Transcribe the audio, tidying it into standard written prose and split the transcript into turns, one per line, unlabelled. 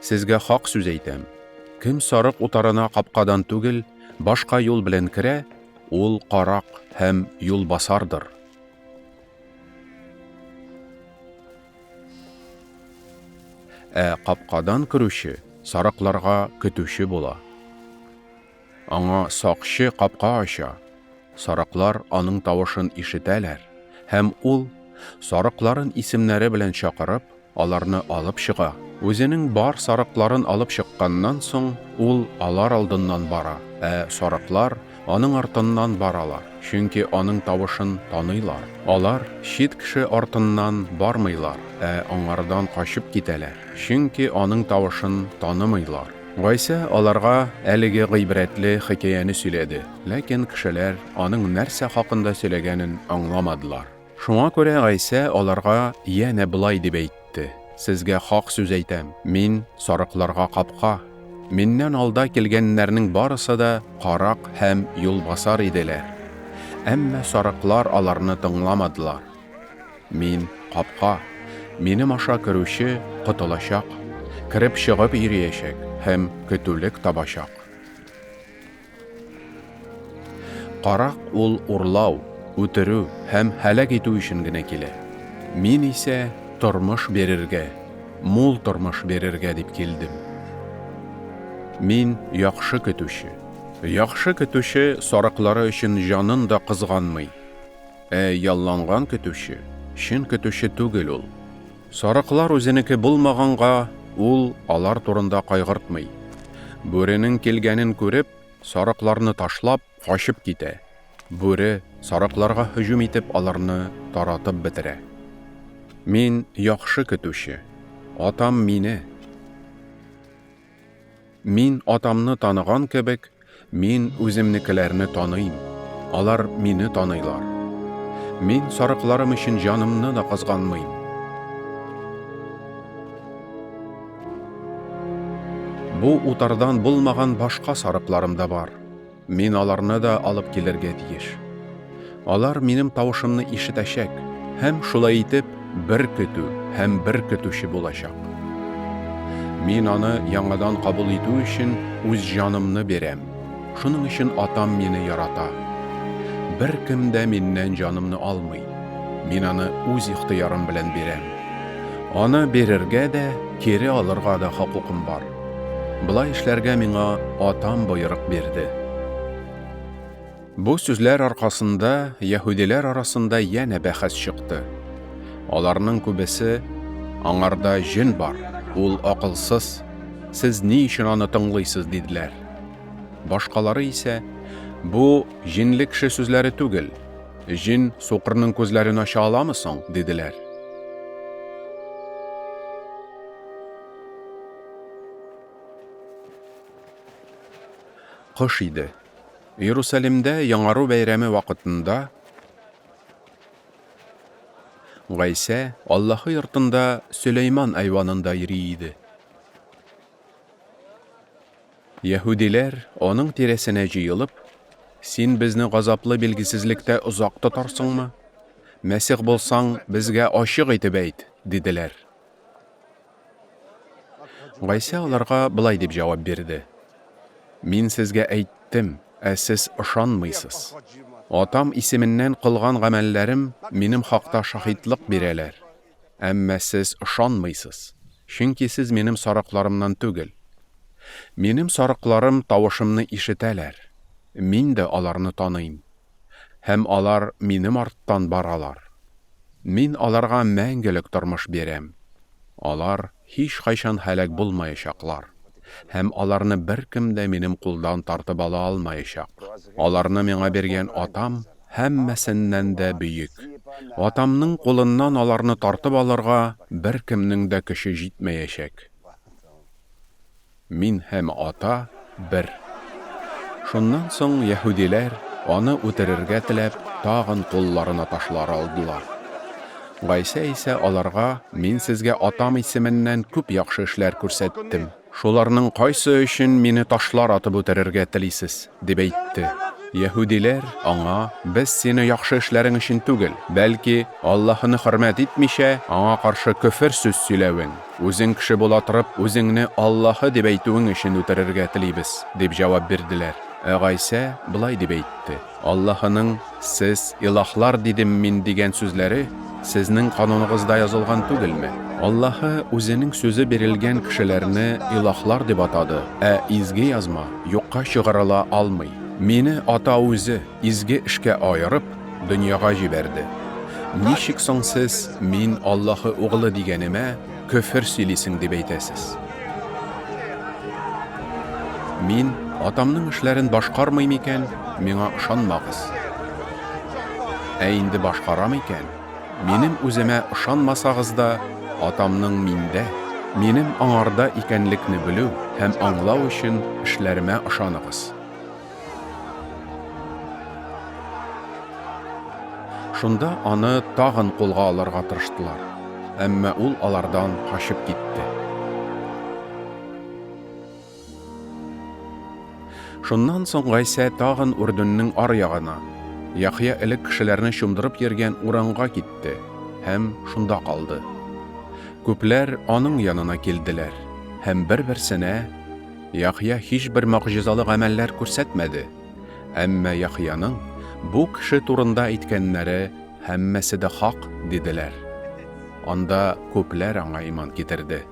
Сезгә хак сүз әйтәм. Кем сарык утарына капкадан түгел, башка юл белән керә, ул карак һәм юлбасардыр. Капкадан керүче сарыкларга көтүче була. Аңа сакчы капка ача. Сарыклар аның тавышын ишетәләр, һәм ул сарыкларын исемнәре белән чакырып, аларны алып чыга. Үзенең бар сарыкларын алып чыкканнан соң, ул алар алдыннан бара, сарыклар аның артыннан баралар, чөнки аның тавышын таныйлар. Алар чит кеше артыннан бармыйлар, аңардан качып китәләр, чөнки аның тавышын танымыйлар. Гайса аларга әлеге гыйбрәтле хикаяне сөйләде, ләкин кешеләр аның нәрсә хакында сөйләгәнен аңламадылар. Шуңа күрә Гайса аларга янә болай дип әйтте: Сезгә хак сүз әйтәм, мин сарыкларга капка. Миннән алда килгәннәрнең барысы да карак һәм юлбасар иделәр. Әмма сарыклар аларны тыңламадылар. Мин капка, минем аша керүче котылачак, кирип чыгып йөриячәк һәм көтүлек табачак. Карак ул урлау, үтерү һәм һәлак итү өчен генә килә. Мин исә тормыш бирергә, мул тормыш бирергә дип килдем. Мин яхшы көтүче. Яхшы көтүче сарыклары өчен җанын да кызганмый. Ялланган көтүче, чын көтүче түгел ул. Сарыклар үзенеке булмаганга, ул алар турында кайгыртмый. Бүренең килгәнен күреп, сарыкларны ташлап, качып китә. Бүре сарыкларга һөҗүм итеп, аларны таратып бетерә. Мин яхшы көтүче. Атам мине. Мин атамны таныган кебек, мин үземнекеләрне таныйм. Алар мине таныйлар. Мин сарыкларым өчен җанымны да кызганмыйм. Бу утардан булмаган башка сарыкларым да бар. Мин аларны да алып килергә тиеш. Алар минем тавышымны ишетәчәк, һәм шулай итеп бер көтү һәм бер көтүче булачак. Мин аны яңадан кабул итү өчен үз җанымны бирәм. Шуның өчен атам мине ярата. Бер кем дә миннән җанымны алмый. Мин аны үз ихтыярым белән бирәм. Аны бирергә дә, кире алырга да хокукым бар. Булай эшләргә миңа атам боерык бирде. Бу сүзләр аркасында яһүдиләр арасында янә бәхәс чыкты. Аларның күбесе: аңарда җин бар, ул акылсыз, сез ни өчен аны тыңлыйсыз, диделәр. Башкалары исә: бу җинле кеше сүзләре түгел, җин сукырның күзләрен ача аламы соң, диделәр. Кыш иде. Иерусалимдә яңару бәйрәме вакытында Гайса Аллаһы йортында Сөләйман айванында йөри иде. Яһүдиләр аның тирәсенә җыелып: Син безне газаплы билгесезлектә озак тотарсыңмы? Мәсих булсаң, безгә ачык әйтеп әйт, диделәр. Гайса аларга былай дип җавап бирде: Мин сезгә әйттем, сез ышанмыйсыз. Атам исеменнән кылган гамәлләрем минем хакта шаһитлык бирәләр. Әмма сез ышанмыйсыз, чөнки сез минем сарыкларымнан түгел. Минем сарыкларым тавышымны ишетәләр. Мин дә аларны таныйм. Һәм алар минем арттан баралар. Мин аларга мәңгелек тормыш бирәм. Алар һич кайчан һәлак булмаячаклар. Һәм аларны бер кем дә минем кулдан тартып ала алмаячак. Аларны миңа биргән атам һәммәсеннән дә бөек. Атамның кулыннан аларны тартып алырга бер кемнең дә көче җитмәячәк. Мин һәм ата бер. Шуннан соң яһүдиләр аны үтерергә теләп, тагын кулларына ташлар алдылар. Гайса исә аларга: Мин сезгә атам исеменнән күп яхшы эшләр күрсәттем. Шуларның кайсы өчен мине ташлар атып үтерергә телисез, дип әйтте. Яһудиләр аңа: "Без сине яхшы эшләрең өчен түгел, бәлки Аллаһны хөрмәт итмичә, аңа каршы көфер сүз сөйләвең, үзең кеше була торып, үзеңне Аллаһы дип әйтүең өчен үтерергә телибез", дип җавап бирделәр. Гайса былай дип әйтте: "Аллаһының сез илаһлар дидем мин дигән сүзләре сезнең кануныгызда язылган түгелме? Аллаһы үзенең сүзе бирелгән кешеләрне илаһлар дип атады, изге язма юкка чыгарыла алмый. Мине ата үзе изге эшкә айырып дөньяга җибәрде. Ничек соң сез мин Аллаһы угылы дигәнемә көфер сөйлисең дип әйтәсез? Мин атамның эшләрен башкармый микән, миңа ышанмагыз. Инде башкарам икән, минем үземә ышанмасагыз да, атамның миндә, минем аңарда икәнлекне белү һәм аңлау өчен эшләремә ышаныгыз." Шунда аны тагын кулга алырга тырыштылар, әмма ул алардан качып китте. Шуннан соң Гайса тагын Үрдүннең аръягына, Яхья элек кешеләрне чумдырып йөргән урынга китте һәм шунда калды. Күпләр аның янына килделәр һәм бер-берсенә: "Яхья һичбер мөгъҗизалы гамәлләр күрсәтмәде, әмма Яхьяның бу кеше турында әйткәннәре һәммәсе дә хак", диделәр. Анда күпләр аңа иман китерде.